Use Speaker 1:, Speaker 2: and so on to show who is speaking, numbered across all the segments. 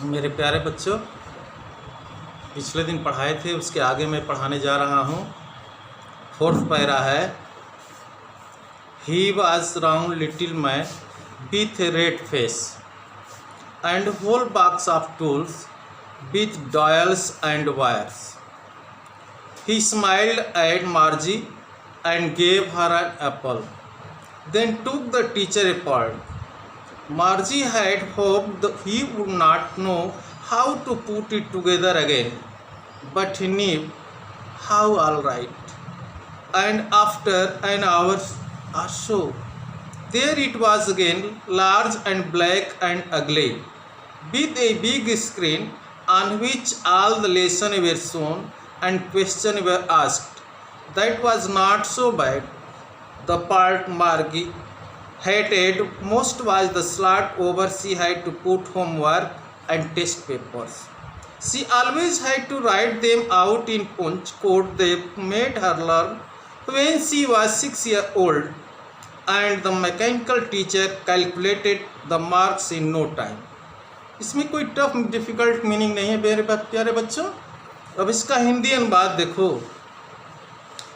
Speaker 1: मेरे प्यारे बच्चों, पिछले दिन पढ़ाए थे उसके आगे मैं पढ़ाने जा रहा हूँ। फोर्थ पैरा है। He was round little man with a red face and whole box of tools with dials and wires. He smiled at Margie and gave her an apple, then took the teacher apart. Margie had hoped that he would not know how to put it together again, but he knew how all right. And after an hour or so, there it was again, large and black and ugly, with a big screen on which all the lessons were shown and questions were asked. That was not so bad. The part Margie hated most was the slot over she had to put homework and test papers. She always had to write them out in punch code they made her learn when she was 6 years old, and the mechanical teacher calculated the marks in no time. इसमें कोई tough difficult meaning नहीं है मेरे प्यारे बच्चों। अब इसका हिंदी अनुवाद देखो।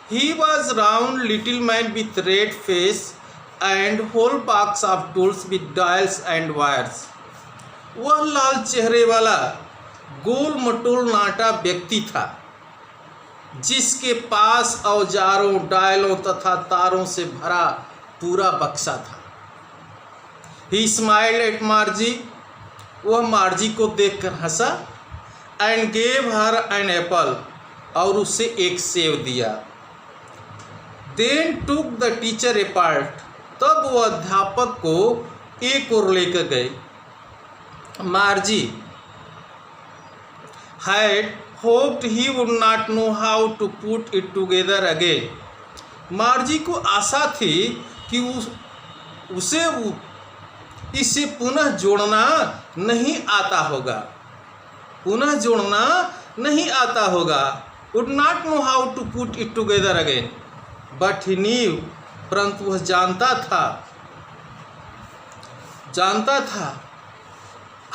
Speaker 1: He was round little man with red face and whole box of tools with dials and wires. वह लाल चेहरे वाला गोल मटोल नाटा व्यक्ति था जिसके पास औजारों, डायलों तथा तारों से भरा पूरा बक्सा था। He smiled at Margie. वह मार्जी को देखकर हंसा and gave her an apple. और उसे एक सेव दिया। Then took the teacher apart. तब वह अध्यापक को एक ओर लेकर गए। Margie had hoped he would not know how to put it together again. मार्जी को आशा थी कि उसे इसे पुनः जोड़ना नहीं आता होगा। पुनः जोड़ना नहीं आता होगा। Would not know how to put it together again. But he knew. परंतु वह जानता था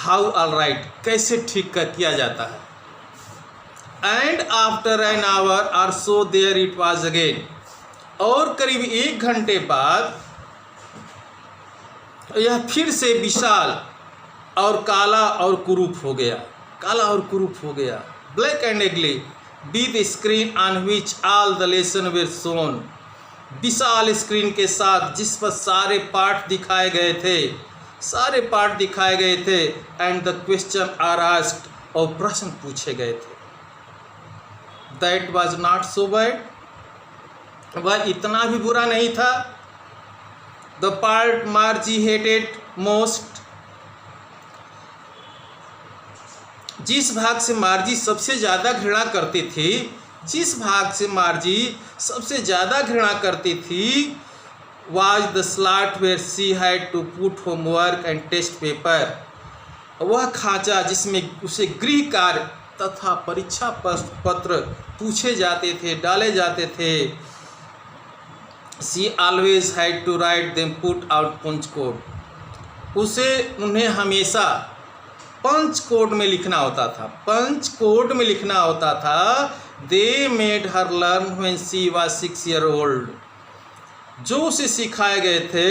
Speaker 1: how all right, कैसे ठीक किया जाता है। And after an hour or so there it was again. और करीब 1 घंटे बाद यह फिर से विशाल और काला और कुरूप हो गया। Black and ugly with screen on which all the lesson were shown. विशाल स्क्रीन के साथ जिस पर सारे पाठ दिखाए गए थे and the question are asked, और प्रश्न पूछे गए थे। That was not so bad. वह इतना भी बुरा नहीं था। The part Margie hated most. जिस भाग से मार्जी सबसे ज़्यादा घृणा करती थी was the slot where she had to put homework and test paper. वह खांचा जिसमें उसे गृह कार्य तथा परीक्षा पत्र पूछे जाते थे, डाले जाते थे। She always had to write them put out punch code. उन्हें हमेशा पंच कोड में लिखना होता था। They made her learn when she was 6 years old. जो उसे सिखाए गए थे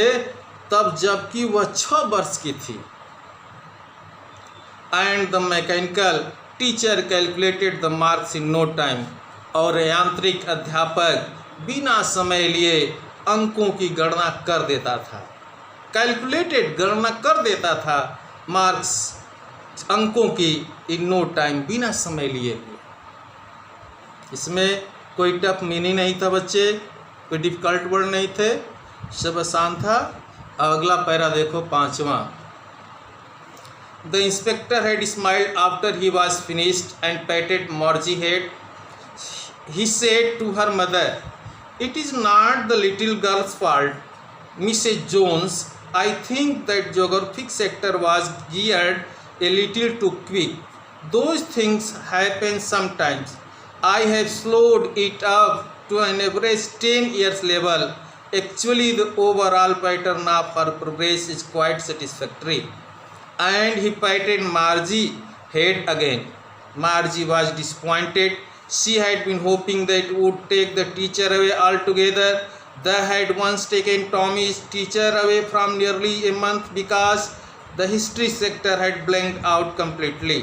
Speaker 1: तब जबकि वह 6 वर्ष की थी। And the mechanical teacher calculated the marks in no time. और यांत्रिक अध्यापक बिना समय लिए अंकों की गणना कर देता था। कैलकुलेटेड गणना कर देता था मार्क्स, अंकों की, इन नो टाइम, बिना समय लिए हुए। इसमें कोई टफ मीनिंग नहीं था बच्चे, कोई डिफिकल्ट वर्ड नहीं थे, सब आसान था। अगला पैरा देखो 5वां। The inspector had smiled after he was finished and patted Margie's head. He said to her mother, "It is not the little girl's fault, Mrs. Jones. I think that geographic sector was geared a little too quick. Those things happen sometimes. I have slowed it up to an average 10 years level. Actually, the overall pattern of her progress is quite satisfactory." And he patted Margie head again. Margie was disappointed. She had been hoping that would take the teacher away altogether. They had once taken Tommy's teacher away from nearly a month because the history sector had blanked out completely.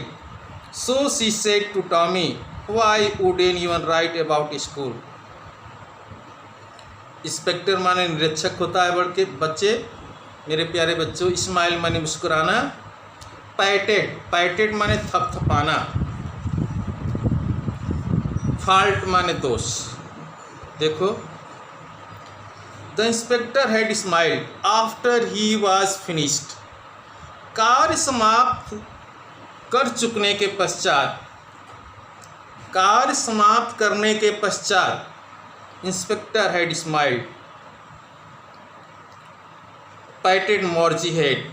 Speaker 1: So she said to Tommy, "Why would anyone write about school?" Inspector माने निरीक्षक होता है बड़ के बच्चे, मेरे प्यारे बच्चों। स्माइल माने मुस्कुराना। पैटेड माने थपथपाना। फॉल्ट माने दोष। देखो, the inspector had smiled after he was finished. कार्य समाप्त कर चुकने के पश्चात, कार्य समाप्त करने के पश्चात इंस्पेक्टर हैड स्माइल्ड, पैटेड मार्जी हेड,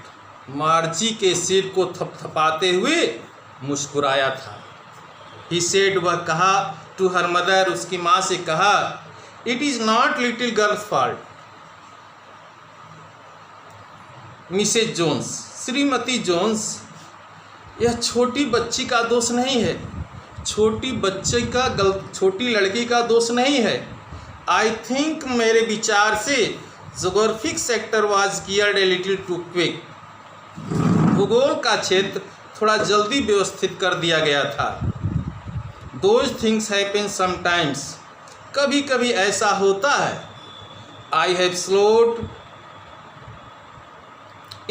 Speaker 1: मार्जी के सिर को थपथपाते हुए मुस्कुराया था। ही सेड, वह कहा, टू हर मदर, उसकी माँ से कहा, it is not little girls fault. Mrs Jones, श्रीमती जोन्स, यह छोटी बच्ची का दोष नहीं है, छोटी लड़की का दोष नहीं है। आई थिंक, मेरे विचार से geographic sector was geared a little too quick. भूगोल का क्षेत्र थोड़ा जल्दी व्यवस्थित कर दिया गया था। दोज थिंग्स हैपन समटाइम्स, कभी कभी ऐसा होता है। I have slowed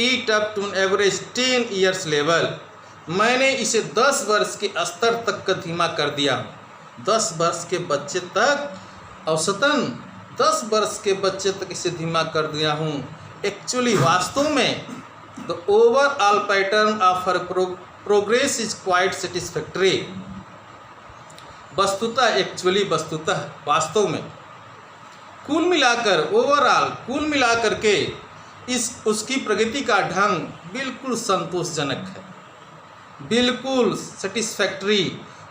Speaker 1: it up to average 10 years level, मैंने इसे 10 वर्ष के स्तर तक का धीमा कर दिया। 10 वर्ष के बच्चे तक, औसतन 10 वर्ष के बच्चे तक इसे धीमा कर दिया हूँ। एक्चुअली, वास्तव में the overall pattern of her progress is quite satisfactory. वस्तुतः, एक्चुअली वस्तुतः, वास्तव में, कुल मिलाकर, ओवरऑल कुल मिलाकर के उसकी प्रगति का ढंग बिल्कुल संतोषजनक है, बिल्कुल सेटिस्फैक्ट्री,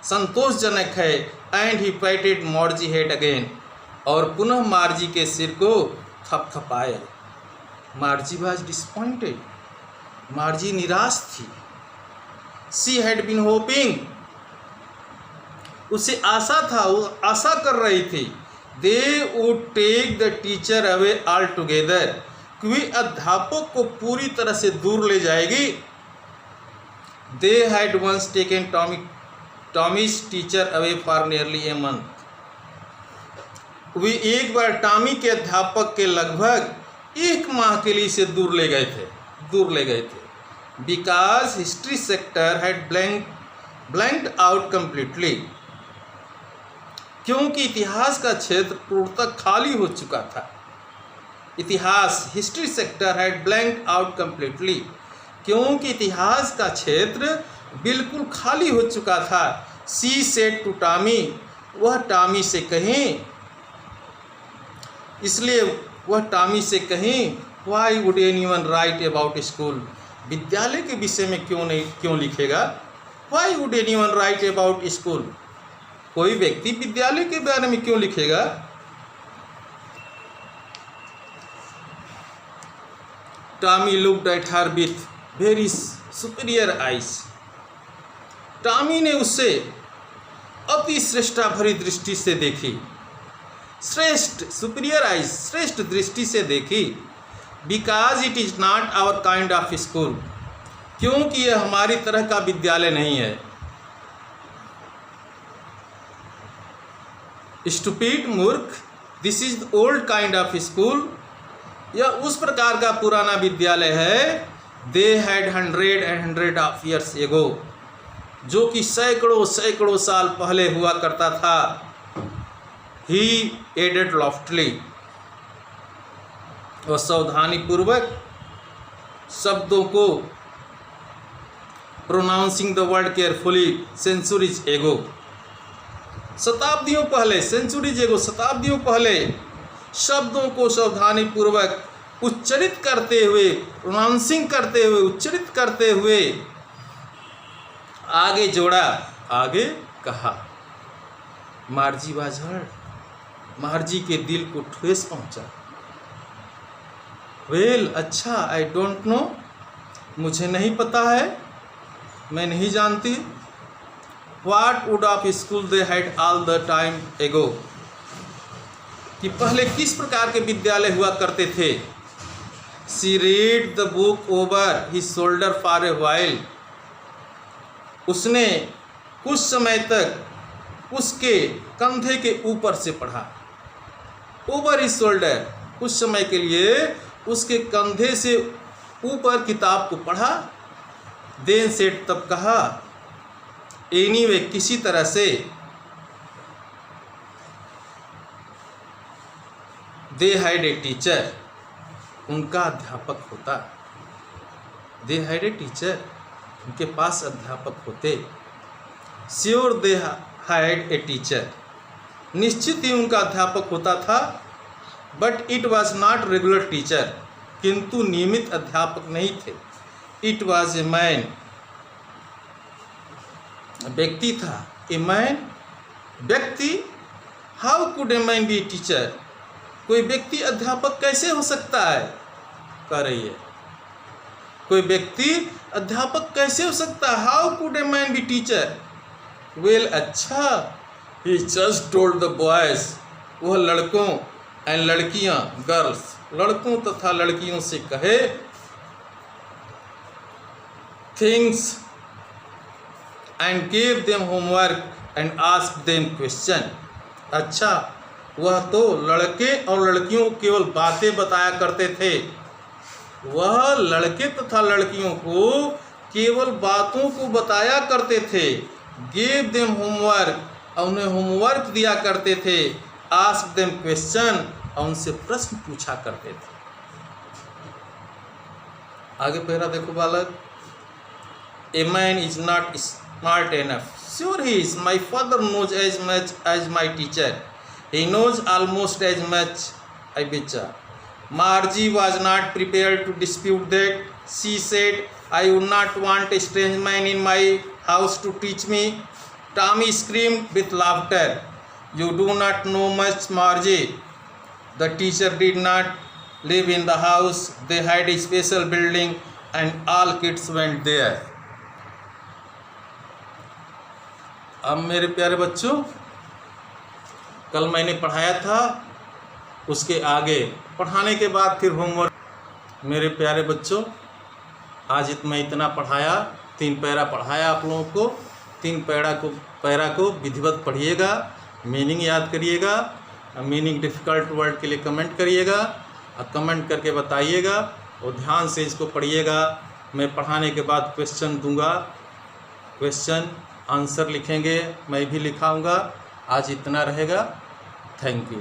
Speaker 1: संतोषजनक है। एंड ही पैटेड मार्जी हेड अगेन, और पुनः मार्जी के सिर को थपथपाया। मार्जी वाज डिसअपॉइंटेड, मार्जी निराश थी। शी हैड बीन होपिंग, उसे आशा था, वो आशा कर रही थी, they would take the teacher away all together, कि वे अध्यापक को पूरी तरह से दूर ले जाएगी। They had once taken Tommy's teacher away for nearly a month, वे एक बार टॉमी के अध्यापक के लगभग 1 माह के लिए इसे दूर ले गए थे। Because history sector had blanked out completely, क्योंकि इतिहास का क्षेत्र पूर्णतः खाली हो चुका था। इतिहास, history sector had blanked out completely, क्योंकि इतिहास का क्षेत्र बिल्कुल खाली हो चुका था। सी सेड टू टॉमी, वह टॉमी से कहीं, इसलिए वह टॉमी से कहीं, why would anyone right about school, विद्यालय के विषय में क्यों लिखेगा। Why would anyone right about school, कोई व्यक्ति विद्यालय के बारे में क्यों लिखेगा। Tommy looked at her with very superior eyes, Tommy ने उसे अति श्रेष्ठा भरी दृष्टि से देखी। श्रेष्ठ, सुपीरियर आइज, श्रेष्ठ दृष्टि से देखी। Because it is not our kind of school, क्योंकि यह हमारी तरह का विद्यालय नहीं है। स्टूपिड, मूर्ख, this is old kind of school, यह उस प्रकार का पुराना विद्यालय है। They had 100 of years ago, जो कि सैकड़ों साल पहले हुआ करता था। ही एडेड लॉफ्टली, और सावधानी पूर्वक शब्दों को, pronouncing the word carefully, centuries ago, शताब्दियों पहले, सेंचुरीज एगो, शताब्दियों पहले, शब्दों को सावधानी पूर्वक उच्चरित करते हुए, प्रोनाउंसिंग करते हुए, उच्चरित करते हुए आगे जोड़ा, आगे कहा। मार्जी वाज हर्ट, मार्जी के दिल को ठेस पहुंचा। वेल, अच्छा, आई डोंट नो, मुझे नहीं पता है। मैं नहीं जानती। What would of school they had all the time ago? कि पहले किस प्रकार के विद्यालय हुआ करते थे। She read the book over his shoulder for a while. उसने कुछ समय तक उसके कंधे के ऊपर से पढ़ा। Over his shoulder, कुछ समय के लिए उसके कंधे से ऊपर किताब को पढ़ा। Then said, तब कहा, एनीवे किसी तरह से, दे हैड ए टीचर, उनका अध्यापक होता। दे हैड ए टीचर, उनके पास अध्यापक होते। Sure they had a teacher, निश्चित ही उनका अध्यापक होता था। But it was not regular teacher, किंतु नियमित अध्यापक नहीं थे। इट वॉज ए मैन, व्यक्ति था। ए मैन, व्यक्ति। How could a man B teacher, कोई व्यक्ति अध्यापक कैसे हो सकता है, कह रही है। कोई व्यक्ति अध्यापक कैसे हो सकता है। How could a man B teacher. Well, अच्छा। ही जस्ट टोल्ड द बॉयज, वह लड़कों एंड लड़कियां, गर्ल्स, लड़कों तथा लड़कियों से कहे, things and gave them homework and asked them question। अच्छा, वह तो लड़के और लड़कियों को केवल बातें बताया करते थे। वह लड़के तथा लड़कियों को केवल बातों को बताया करते थे। gave them homework, और उन्हें होमवर्क दिया करते थे। asked them question, और उनसे प्रश्न पूछा करते थे। आगे पैरा देखो बालक। A man is not smart enough. Sure he is. My father knows as much as my teacher. He knows almost as much. I betcha. Margie was not prepared to dispute that. She said, I would not want a strange man in my house to teach me. Tommy screamed with laughter. You do not know much, Margie. The teacher did not live in the house. They had a special building and all kids went there. अब मेरे प्यारे बच्चों, कल मैंने पढ़ाया था, उसके आगे पढ़ाने के बाद फिर होमवर्क। मेरे प्यारे बच्चों, आज मैं इतना पढ़ाया, 3 पैरा पढ़ाया आप लोगों को। 3 पैरा को विधिवत पढ़िएगा, मीनिंग याद करिएगा। मीनिंग डिफ़िकल्ट वर्ड के लिए कमेंट करिएगा और कमेंट करके बताइएगा और ध्यान से इसको पढ़िएगा। मैं पढ़ाने के बाद क्वेश्चन दूंगा, क्वेश्चन आंसर लिखेंगे, मैं भी लिखाऊंगा। आज इतना रहेगा। Thank you.